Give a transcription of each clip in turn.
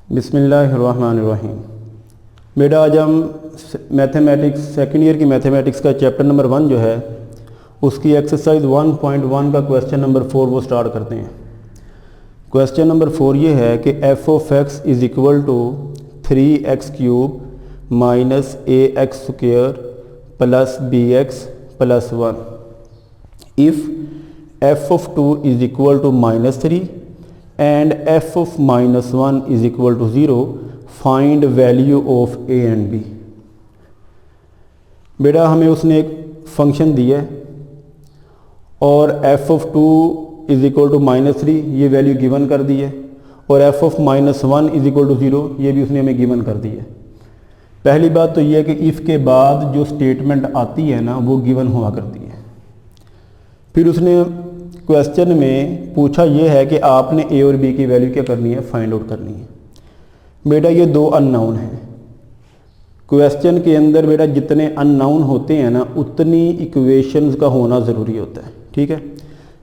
बिस्मिल्लाहिर्रहमानिर्रहीम। बेटा आज हम मैथमेटिक्स सेकेंड ईयर की मैथमेटिक्स का चैप्टर नंबर 1 जो है उसकी एक्सरसाइज 1.1 का क्वेश्चन नंबर 4 वो स्टार्ट करते हैं। क्वेश्चन नंबर 4 ये है कि f of x is equal to 3x³ minus ax² plus bx plus 1 if f of 2 is equal to -3 and f of -1 is equal to 0, find value of a and b। बेटा हमें उसने एक function दिया है और f of 2 is equal to -3 ये value given कर दी है और f of -1 is equal to 0 ये भी उसने हमें गिवन कर दी है। पहली बात तो ये है कि इफ़ के बाद जो स्टेटमेंट आती है ना वो गिवन हुआ करती है। फिर उसने क्वेश्चन में पूछा ये है कि आपने ए और बी की वैल्यू क्या करनी है, फाइंड आउट करनी है। बेटा ये दो अननोन हैं। क्वेश्चन के अंदर बेटा जितने अननोन होते हैं ना उतनी इक्वेशंस का होना ज़रूरी होता है, ठीक है।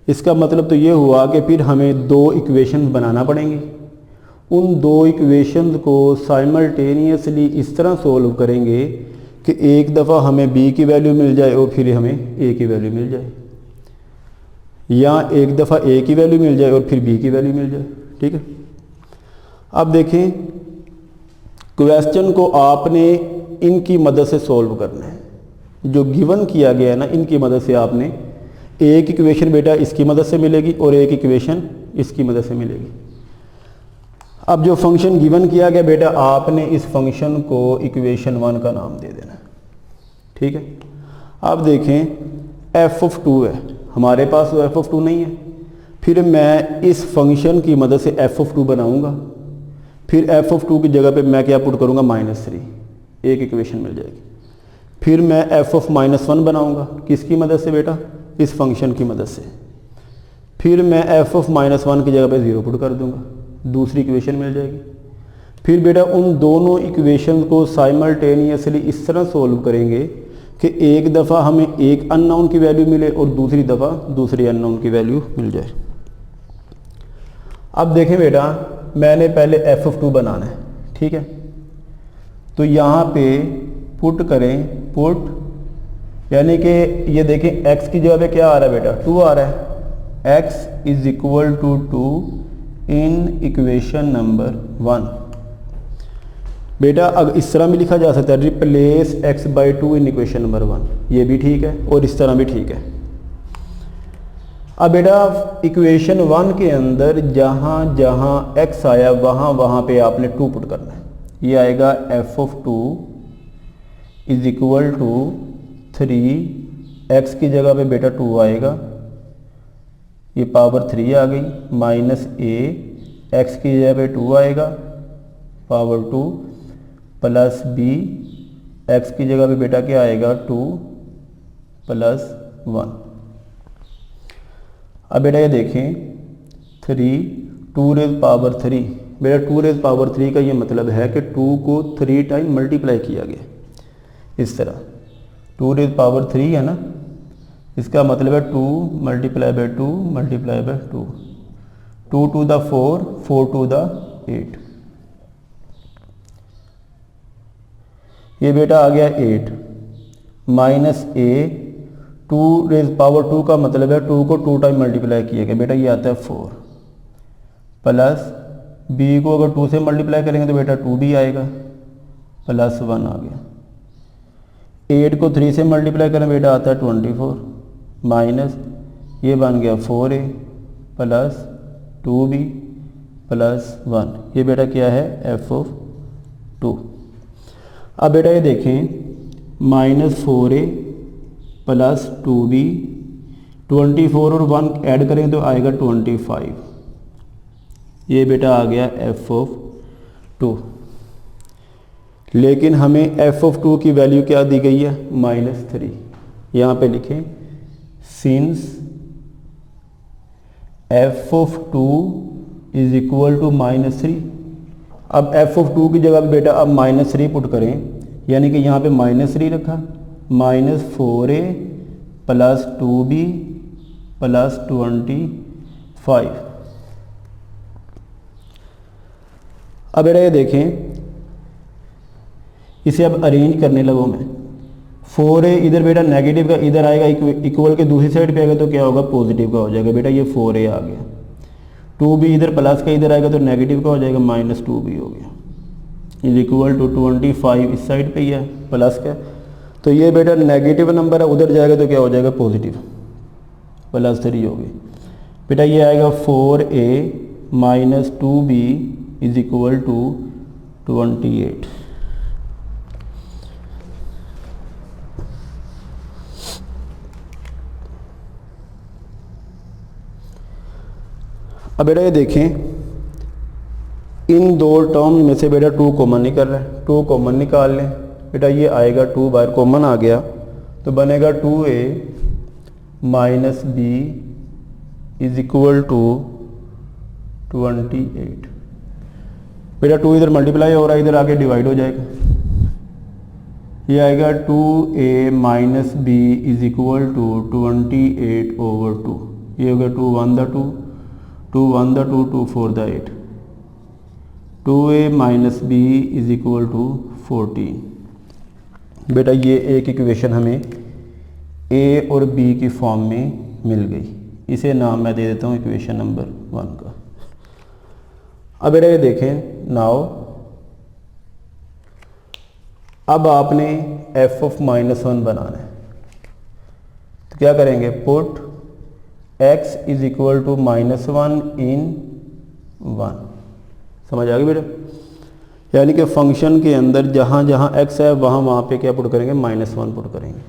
इसका मतलब तो ये हुआ कि फिर हमें दो इक्वेशंस बनाना पड़ेंगी। उन दो इक्वेशंस को साइमल्टेनियसली इस तरह सोल्व करेंगे कि एक दफ़ा हमें बी की वैल्यू मिल जाए और फिर हमें ए की वैल्यू मिल जाए, या एक दफ़ा ए की वैल्यू मिल जाए और फिर बी की वैल्यू मिल जाए, ठीक है। अब देखें क्वेश्चन को आपने इनकी मदद से सॉल्व करना है। जो गिवन किया गया है ना इनकी मदद से आपने एक इक्वेशन बेटा इसकी मदद से मिलेगी और एक इक्वेशन इसकी मदद से मिलेगी। अब जो फंक्शन गिवन किया गया बेटा आपने इस फंक्शन को इक्वेशन 1 का नाम दे देना, ठीक है। अब देखें एफ ऑफ 2 है हमारे पास, तो एफ ऑफ 2 नहीं है। फिर मैं इस फंक्शन की मदद से एफ ऑफ 2 बनाऊंगा। फिर एफ ऑफ 2 की जगह पे मैं क्या पुट करूंगा, -3, एक इक्वेशन मिल जाएगी। फिर मैं एफ ऑफ -1 बनाऊंगा, किसकी मदद से बेटा, इस फंक्शन की मदद से। फिर मैं एफ ऑफ -1 की जगह पे 0 पुट कर दूंगा, दूसरी इक्वेशन मिल जाएगी। फिर बेटा उन दोनों इक्वेशन को साइमल्टेनियसली इस तरह सोल्व करेंगे कि एक दफ़ा हमें एक अननोन की वैल्यू मिले और दूसरी दफ़ा दूसरी अननोन की वैल्यू मिल जाए। अब देखें बेटा मैंने पहले एफ ऑफ 2 बनाना है, ठीक है। तो यहाँ पे पुट करें, पुट यानी कि ये देखें x की जगह पे क्या आ रहा है बेटा, 2 आ रहा है। x is equal to 2 in equation number 1। बेटा अगर इस तरह भी लिखा जा सकता है, रिप्लेस x/2 इन इक्वेशन नंबर 1, ये भी ठीक है और इस तरह भी ठीक है। अब बेटा इक्वेशन 1 के अंदर जहाँ जहाँ x आया वहाँ वहाँ पे आपने 2 पुट करना है। ये आएगा f of 2 is equal to 3, x की जगह पे बेटा 2 आएगा, ये पावर 3 आ गई, माइनस a, x की जगह पे 2 आएगा, पावर 2, प्लस b, x की जगह पे बेटा क्या आएगा 2 प्लस 1। अब बेटा ये देखें 3, 2 रेज़ पावर 3, बेटा 2 रेज़ पावर 3 का ये मतलब है कि 2 को 3 टाइम मल्टीप्लाई किया गया। इस तरह 2 रेज़ पावर 3 है ना, इसका मतलब है 2 multiply by 2 multiply by 2, 2 to the 4, 4 to the 8। ये बेटा आ गया 8 माइनस a, 2 रेज़ पावर 2 का मतलब है 2 को 2 टाइम मल्टीप्लाई किया गया, बेटा ये आता है 4, प्लस b को अगर 2 से मल्टीप्लाई करेंगे तो बेटा 2b आएगा, प्लस 1 आ गया। 8 को 3 से मल्टीप्लाई करें बेटा आता है 24, माइनस ये बन गया 4a प्लस 2b प्लस 1। ये बेटा क्या है एफ ऑफ 2। अब बेटा ये देखें -4a प्लस 2b, 24 और 1 ऐड करें तो आएगा 25। ये बेटा आ गया एफ ऑफ 2। लेकिन हमें एफ ऑफ 2 की वैल्यू क्या दी गई है, -3। यहाँ पे लिखें since f of 2 is equal to -3। अब एफ ऑफ 2 की जगह पे बेटा अब -3 पुट करें, यानी कि यहाँ पे -3 रखा, -4a प्लस 2b प्लस 25। अब बेटा ये देखें, इसे अब अरेंज करने लगो मैं। 4a इधर बेटा नेगेटिव का इधर आएगा, इक्वल के दूसरी साइड पे आएगा तो क्या होगा, पॉजिटिव का हो जाएगा बेटा, ये 4a आ गया। 2b इधर प्लस का इधर आएगा तो नेगेटिव का हो जाएगा, -2b हो गया, इज इक्वल टू 25 इस साइड पे ही है प्लस का, तो ये बेटा नेगेटिव नंबर है, उधर जाएगा तो क्या हो जाएगा, पॉजिटिव, +3 होगी बेटा। ये आएगा 4a - 2b is equal to 28। अब बेटा ये देखें, इन दो टर्म में से बेटा 2 कॉमन निकल रहा है, 2 कॉमन निकाल लें बेटा, ये आएगा 2 बाहर कॉमन आ गया तो बनेगा 2a - b is equal to 28। बेटा 2 इधर मल्टीप्लाई हो रहा है, इधर आके डिवाइड हो जाएगा, ये आएगा 2a - b is equal to 28/2। ये हो गया 2 1 the 2, 2 1 the 2, 2 4 the 8, 2a - b is equal to 14। बेटा ये एक इक्वेशन हमें a और b की फॉर्म में मिल गई, इसे नाम मैं दे देता हूँ इक्वेशन नंबर 1 का। अब बेटा ये देखें, नाउ अब आपने f(-1) बनाना है, तो क्या करेंगे, put x is equal to -1 in 1। समझ आ गई बेटा, यानी कि फंक्शन के अंदर जहाँ जहाँ x है वहाँ पे क्या पुट करेंगे, -1 पुट करेंगे।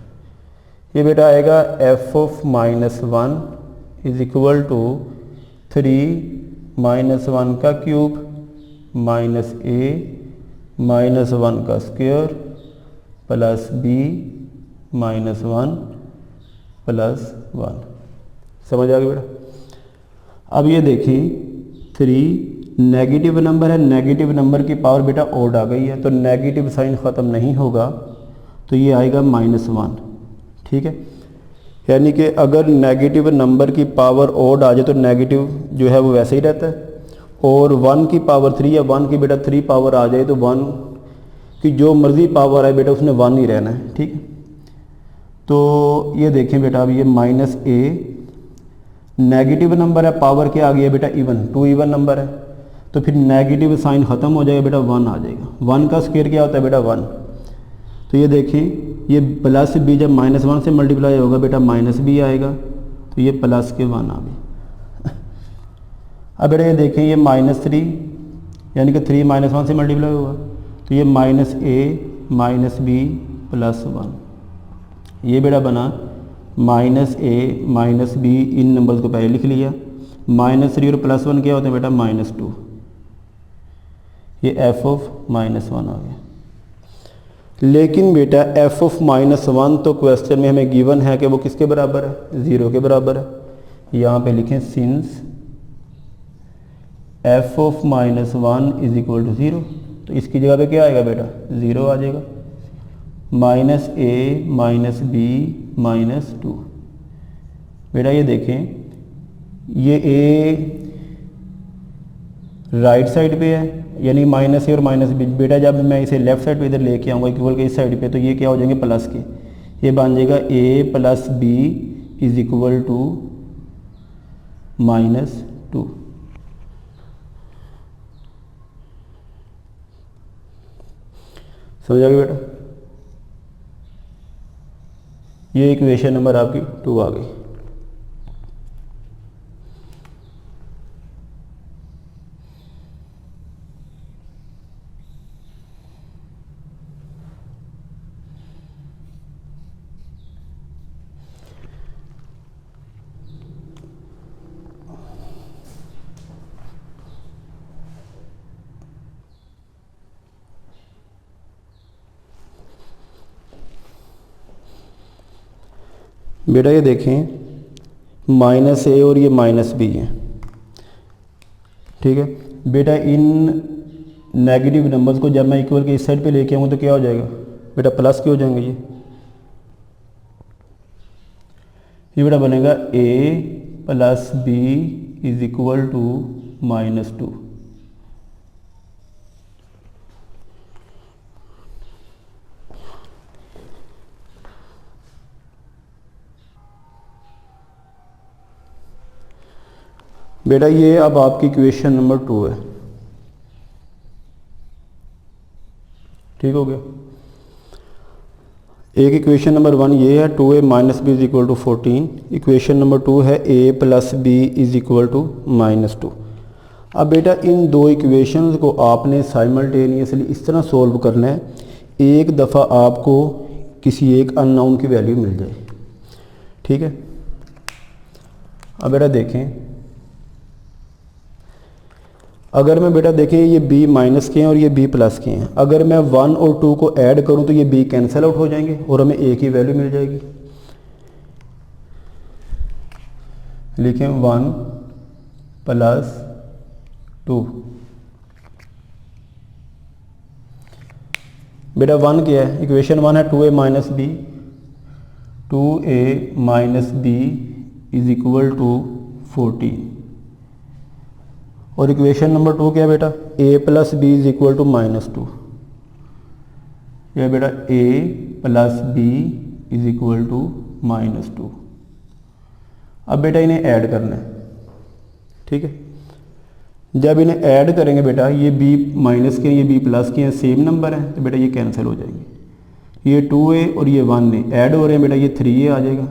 ये बेटा आएगा f(-1) इज इक्वल टू 3 -1 का क्यूब -a -1 का स्क्वायर प्लस b -1 प्लस 1। समझ आ गया बेटा। अब ये देखिए 3 नेगेटिव नंबर है, नेगेटिव नंबर की पावर बेटा ओड आ गई है, तो नेगेटिव साइन ख़त्म नहीं होगा तो ये आएगा -1। ठीक है, यानी कि अगर नेगेटिव नंबर की पावर ओड आ जाए तो नेगेटिव जो है वो वैसे ही रहता है, और 1 की पावर 3 या 1 की बेटा 3 पावर आ जाए तो 1 की जो मर्ज़ी पावर आए बेटा उसने 1 ही रहना है। ठीक है, तो ये देखें बेटा, अब ये -a नेगेटिव नंबर है, पावर क्या आ गया बेटा, इवन, 2 इवन नंबर है, तो फिर नेगेटिव साइन ख़त्म हो जाएगा बेटा, 1 आ जाएगा। 1 का स्क्वायर क्या होता है बेटा, 1। तो ये देखें, ये प्लस b जब -1 से मल्टीप्लाई होगा बेटा -b आएगा, तो ये प्लस के 1 आ गए। अब बेटा ये देखें, ये -3 यानी कि 3 -1 से मल्टीप्लाई होगा, तो ये -a - b प्लस 1। ये बेटा बना -a - b, इन नंबर्स को पहले लिख लिया। -3 और +1 क्या होते हैं बेटा, -2। ये f(-1) आ गया। लेकिन बेटा f(-1) तो क्वेश्चन में हमें गिवन है कि वो किसके बराबर है, 0 के बराबर है। यहाँ पे लिखें since f(-1) is equal to 0, तो इसकी जगह पे क्या आएगा बेटा, 0 आ जाएगा। -a - b -2। बेटा ये देखें, ये a राइट साइड पे है यानी -a और -b। बेटा जब मैं इसे लेफ्ट साइड पे इधर लेके आऊँगा इक्वल के इस साइड पे, तो ये क्या हो जाएंगे, प्लस के, ये बन जाएगा a + b is equal to -2। समझ आ गया बेटा, ये इक्वेशन नंबर आपकी 2 आ गई। बेटा ये देखें, -a और ये -b है। ठीक है बेटा, इन नेगेटिव नंबर्स को जब मैं इक्वल के इस साइड पे लेके आऊँ तो क्या हो जाएगा बेटा, प्लस के हो जाएंगे। ये बेटा बनेगा a + b is equal to -2। बेटा ये अब आपकी इक्वेशन नंबर 2 है, ठीक हो गया। एक इक्वेशन नंबर 1 ये है 2a minus b is equal to 14। Equation number 2 है a plus b is equal to -2। अब बेटा इन दो इक्वेशंस को आपने साइमल्टेनियसली इस तरह सोल्व करना है, एक दफ़ा आपको किसी एक अननोन की वैल्यू मिल जाए, ठीक है। अब बेटा देखें, अगर मैं बेटा देखें ये b माइनस के हैं और ये b प्लस के हैं, अगर मैं 1 और 2 को ऐड करूं तो ये b कैंसिल आउट हो जाएंगे और हमें a की वैल्यू मिल जाएगी। लिखें 1 प्लस 2। बेटा 1 क्या है, इक्वेशन 1 है 2a minus b, 2a minus b is equal to 14। और इक्वेशन नंबर 2 क्या है बेटा, a plus b is equal to -2। यह बेटा a plus b is equal to -2। अब बेटा इन्हें ऐड करना है, ठीक है। जब इन्हें ऐड करेंगे बेटा, ये b माइनस के हैं, ये b प्लस के हैं, सेम नंबर हैं, तो बेटा ये कैंसिल हो जाएंगे। ये 2a और ये 1 ऐड हो रहे हैं बेटा, ये 3a आ जाएगा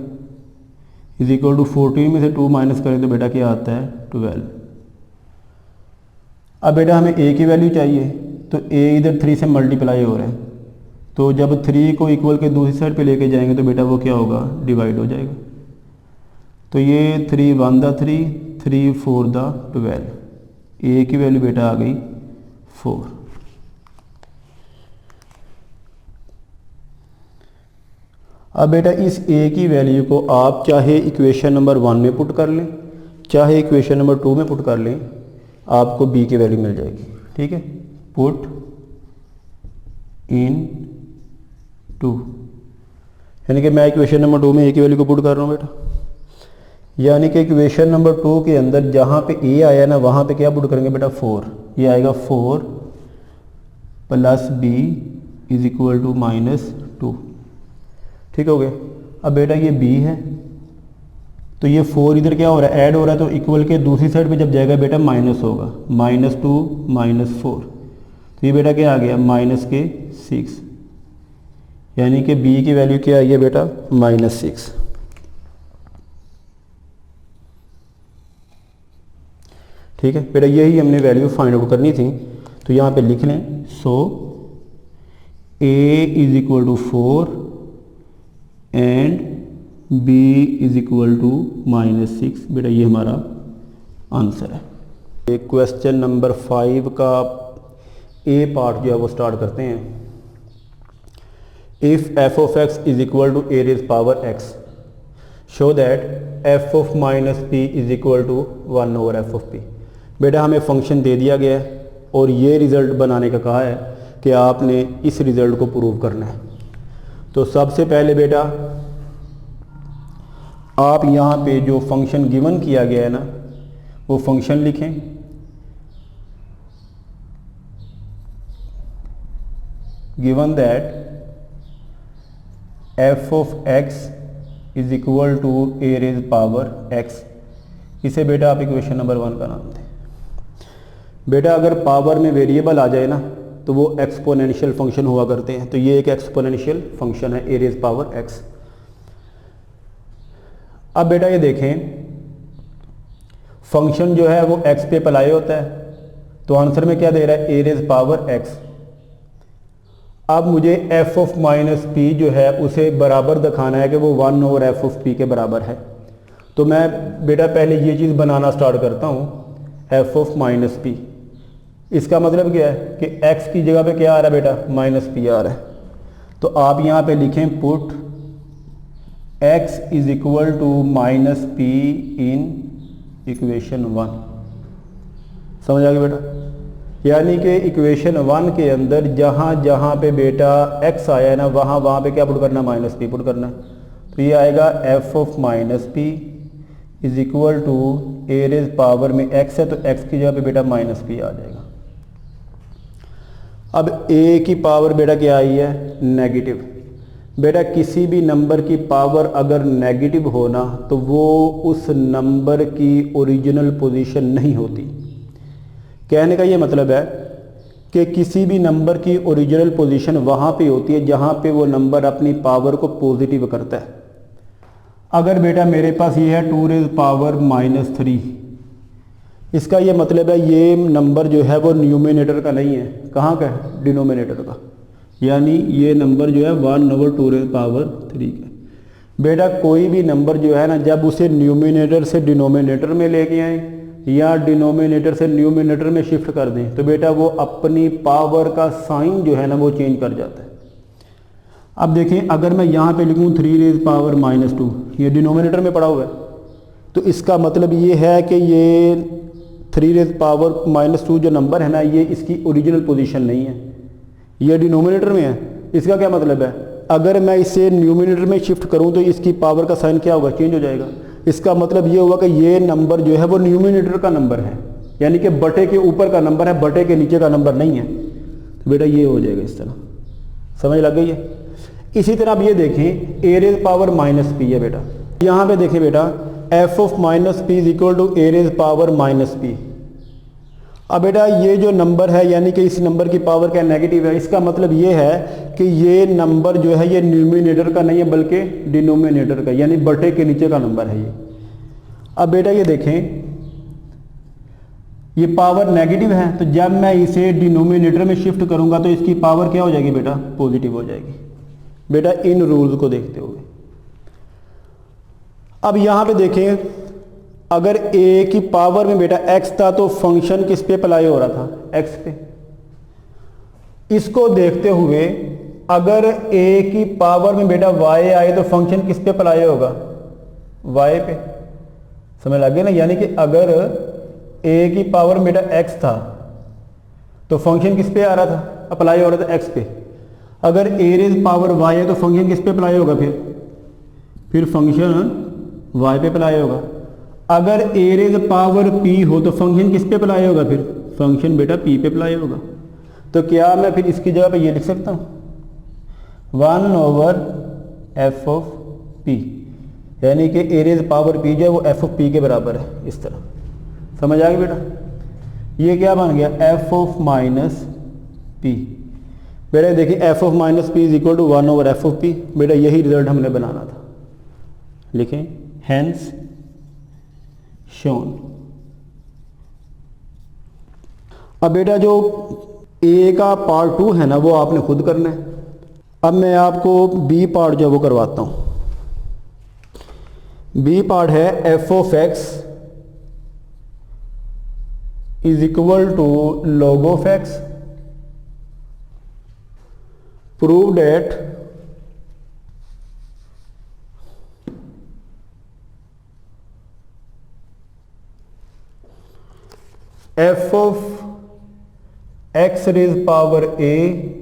इज इक्वल टू 14 में से 2 माइनस करें तो बेटा क्या आता है 12। अब बेटा हमें a की वैल्यू चाहिए, तो a इधर 3 से मल्टीप्लाई हो रहा है, तो जब 3 को इक्वल के दूसरी साइड पे लेके जाएंगे तो बेटा वो क्या होगा, डिवाइड हो जाएगा। तो ये 3 1 दा 3, 3 4 दा 12, a की वैल्यू बेटा आ गई 4। अब बेटा इस a की वैल्यू को आप चाहे इक्वेशन नंबर 1 में पुट कर लें, चाहे इक्वेशन नंबर 2 में पुट कर लें, आपको b की वैल्यू मिल जाएगी, ठीक है। पुट इन 2, यानी कि मैं इक्वेशन नंबर 2 में a की वैल्यू को पुट कर रहा हूँ बेटा, यानी कि इक्वेशन नंबर 2 के अंदर जहाँ पे a आया ना वहाँ पे क्या पुट करेंगे बेटा 4। ये आएगा 4 plus b is equal to -2, ठीक हो गया। अब बेटा ये b है, तो ये 4 इधर क्या हो रहा है, ऐड हो रहा है, तो इक्वल के दूसरी साइड पे जब जाएगा बेटा माइनस होगा, -2 -4, तो ये बेटा क्या आ गया -6, यानी कि b की वैल्यू क्या आई है बेटा -6। ठीक है बेटा, यही हमने वैल्यू फाइंड आउट करनी थी, तो यहाँ पे लिख लें। So a is equal to 4 and b is equal to -6। बेटा ये हमारा आंसर है। एक क्वेश्चन नंबर 5 का a पार्ट जो है वो स्टार्ट करते हैं। If f of x is equal to a raised power x, show that f of -p is equal to 1 over f of p। बेटा हमें फंक्शन दे दिया गया है और ये रिज़ल्ट बनाने का कहा है कि आपने इस रिज़ल्ट को प्रूव करना है। तो सबसे पहले बेटा आप यहाँ पे जो फंक्शन गिवन किया गया है ना, वो फंक्शन लिखें। Given that f of x is equal to a raised power x, इसे बेटा आप इक्वेशन नंबर 1 का नाम दें। बेटा अगर पावर में वेरिएबल आ जाए ना तो वो एक्सपोनेंशियल फंक्शन हुआ करते हैं, तो ये एक एक्सपोनेंशियल फंक्शन है a raised power x। अब बेटा ये देखें, फंक्शन जो है वो x पे अप्लाई होता है, तो आंसर में क्या दे रहा है a raised power x। अब मुझे f of -p जो है उसे बराबर दिखाना है कि वो 1 over f of p के बराबर है। तो मैं बेटा पहले ये चीज़ बनाना स्टार्ट करता हूँ, f of -p। इसका मतलब क्या है कि x की जगह पे क्या आ रहा है बेटा, -p आ रहा है। तो आप यहाँ पे लिखें put x is equal to -p in equation 1। समझ आ गया बेटा, यानी कि इक्वेशन 1 के अंदर जहाँ जहाँ पे बेटा x आया है ना वहाँ पे क्या पुट करना, -p पुट करना है। तो ये आएगा f of -p is equal to a raised power में x है, तो x की जगह पे बेटा -p आ जाएगा। अब a की पावर बेटा क्या आई है, नेगेटिव, बेटा किसी भी नंबर की पावर अगर नेगेटिव हो ना तो वो उस नंबर की ओरिजिनल पोजीशन नहीं होती। कहने का ये मतलब है कि किसी भी नंबर की ओरिजिनल पोजीशन वहाँ पे होती है जहाँ पे वो नंबर अपनी पावर को पॉजिटिव करता है। अगर बेटा मेरे पास ये है 2 रेज़ पावर -3, इसका ये मतलब है ये नंबर जो है वो न्यूमिनेटर का नहीं है, कहाँ का है, डिनोमिनेटर का। यानी ये नंबर जो है 1/2 रेज़ पावर 3 का। बेटा कोई भी नंबर जो है ना, जब उसे न्यूमिनेटर से डिनोमिनेटर में लेके आए या डिनोमिनेटर से न्यूमिनेटर में शिफ्ट कर दें तो बेटा वो अपनी पावर का साइन जो है ना वो चेंज कर जाता है। अब देखें, अगर मैं यहाँ पे लिखूँ 3 रेज़ पावर -2, ये डिनोमिनेटर में पड़ा हुआ है, तो इसका मतलब ये है कि ये 3 रेज़ पावर -2 जो नंबर है ना, ये इसकी ओरिजिनल पोजीशन नहीं है, ये डिनोमिनेटर में है। इसका क्या मतलब है, अगर मैं इसे न्यूमिनेटर में शिफ्ट करूं तो इसकी पावर का साइन क्या होगा, चेंज हो जाएगा। इसका मतलब ये होगा कि ये नंबर जो है वो न्यूमिनेटर का नंबर है, यानी कि बटे के ऊपर का नंबर है, बटे के नीचे का नंबर नहीं है। तो बेटा ये हो जाएगा इस तरह, समझ लग गई है। इसी तरह अब ये देखें a रेज़ पावर -p है बेटा, यहाँ पे देखें बेटा f of -p is equal to a raise power -p। अब बेटा ये जो नंबर है यानी कि इस नंबर की पावर क्या नेगेटिव है, इसका मतलब ये है कि ये नंबर जो है ये न्यूमिनेटर का नहीं है बल्कि डिनोमिनेटर का, यानी बटे के नीचे का नंबर है ये। अब बेटा ये देखें ये पावर नेगेटिव है, तो जब मैं इसे डिनोमिनेटर में शिफ्ट करूंगा तो इसकी पावर क्या हो जाएगी बेटा, पॉजिटिव हो जाएगी। बेटा इन रूल्स को देखते हुए अब यहां पे देखें, अगर a की पावर में बेटा x था तो फंक्शन किस पे अप्लाई हो रहा था, x पे। इसको देखते हुए अगर a की पावर में बेटा y आए तो फंक्शन किस पे अप्लाई होगा, y पे। समझ लग गया ना, यानी कि अगर a की पावर में बेटा x था तो फंक्शन किस पे आ रहा था, अप्लाई हो रहा था x पे। अगर a रेज़ पावर y है तो फंक्शन किस पे अप्लाई होगा, फिर फंक्शन y पे अप्लाई होगा। अगर a रेज़ पावर p हो तो फंक्शन किस पे अप्लाई होगा, फिर फंक्शन बेटा p पे अप्लाई होगा। तो क्या मैं फिर इसकी जगह पे ये लिख सकता हूँ 1/f ऑफ p, यानी कि a रेज़ पावर p जो है वो f ऑफ p के बराबर है। इस तरह समझ आ गया बेटा। ये क्या बन गया, f ऑफ -p। बेटा देखिए f of -p is equal to 1/f of p। बेटा यही रिजल्ट हमने बनाना था, लिखें हैंस शोन। अब बेटा जो a का पार्ट 2 है ना वो आपने खुद करना है। अब मैं आपको b पार्ट जो वो करवाता हूँ। b पार्ट है f of x is equal to log of x, prove that f of x raised power a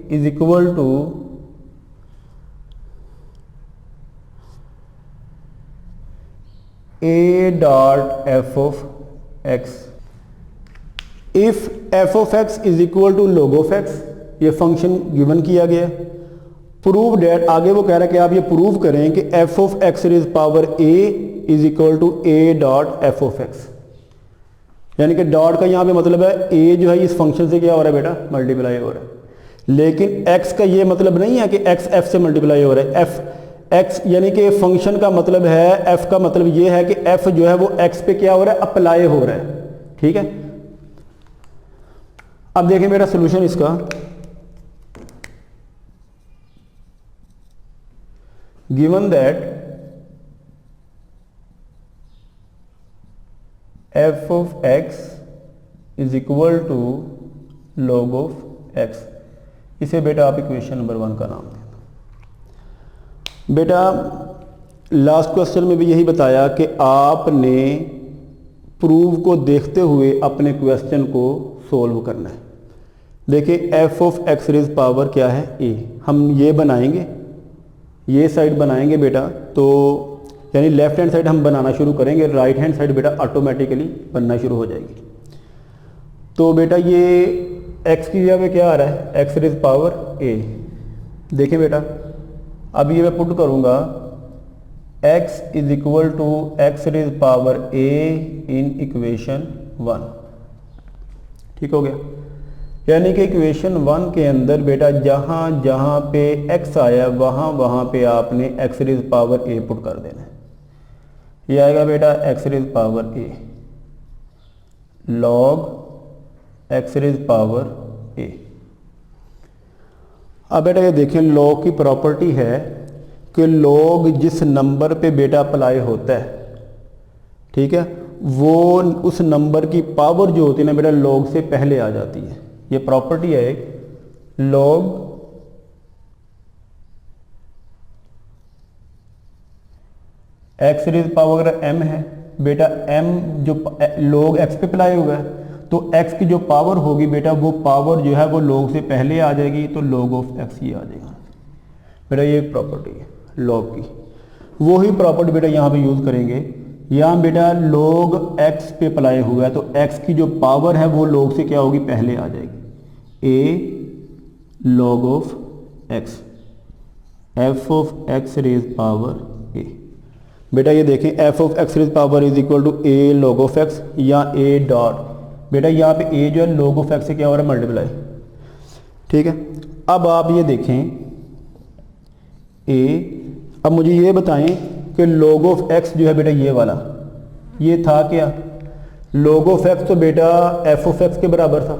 is equal to a dot f of x। if f of x is equal to log of x, ये function given किया गया। Prove that, आगे वो कह रहा है कि आप ये प्रूव करें कि f of x raise power a is equal to a dot f of x। यानी कि डॉट का यहाँ पे मतलब है a जो है इस फंक्शन से क्या हो रहा है बेटा, मल्टीप्लाई हो रहा है। लेकिन x का ये मतलब नहीं है कि x f से मल्टीप्लाई हो रहा है। x यानी कि फंक्शन का मतलब है, f का मतलब ये है कि f जो है वो x पे क्या हो रहा है, अप्लाई हो रहा है। ठीक है, अब देखें मेरा सोल्यूशन इसका। Given that f of x is equal to log of x, इसे बेटा आप इक्वेशन नंबर 1 का नाम दें। बेटा लास्ट क्वेश्चन में भी यही बताया कि आपने प्रूव को देखते हुए अपने क्वेश्चन को सोल्व करना है। देखिए f of x raise power क्या है, a। हम ये बनाएंगे, ये साइड बनाएंगे बेटा, तो यानी लेफ्ट हैंड साइड हम बनाना शुरू करेंगे, राइट हैंड साइड बेटा ऑटोमेटिकली बनना शुरू हो जाएगी। तो बेटा ये x की जगह पे क्या आ रहा है, x रेज़ पावर a। देखें बेटा अब ये मैं पुट करूँगा x is equal to x raise power a in equation 1। ठीक हो गया, यानी कि इक्वेशन 1 के अंदर बेटा जहाँ जहाँ पे x आया वहाँ पे आपने x raise power a put कर देना है। ये आएगा बेटा x raise power a log x raise power a। अब बेटा ये देखें, log की प्रॉपर्टी है कि log जिस नंबर पे बेटा अप्लाई होता है, ठीक है, वो उस नंबर की पावर जो होती है ना बेटा log से पहले आ जाती है। ये प्रॉपर्टी है एक, log x रेज पावर अगर m है बेटा, m जो log x पे अप्लाई होगा तो x की जो पावर होगी बेटा वो पावर जो है वो log से पहले आ जाएगी, तो log ऑफ x ये आ जाएगा बेटा। ये एक प्रॉपर्टी है log की, वही प्रॉपर्टी बेटा यहाँ पे यूज़ करेंगे। यहाँ बेटा log x पे अप्लाई हुआ है तो x की जो पावर है वो log से क्या होगी, पहले आ जाएगी, a log of x f of x raise power a। बेटा ये देखें f of x raise power is equal to a log of x या a डॉट, बेटा यहाँ पे a जो है log ऑफ x से क्या हो रहा है, मल्टीप्लाई। ठीक है, अब आप ये देखें a, अब मुझे ये बताएं कि log ऑफ x जो है बेटा ये वाला, ये था क्या, log ऑफ x तो बेटा f ऑफ x के बराबर था,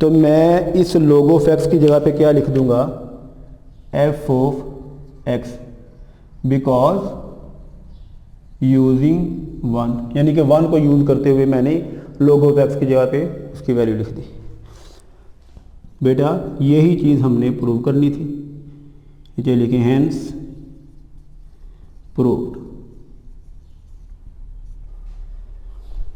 तो मैं इस log ऑफ x की जगह पे क्या लिख दूंगा, f of x, because using 1, यानी कि 1 को यूज़ करते हुए मैंने log ऑफ x की जगह पे उसकी वैल्यू लिख दी। बेटा यही चीज़ हमने प्रूव करनी थी, चलिए लिखें हैंस प्रूव्ड।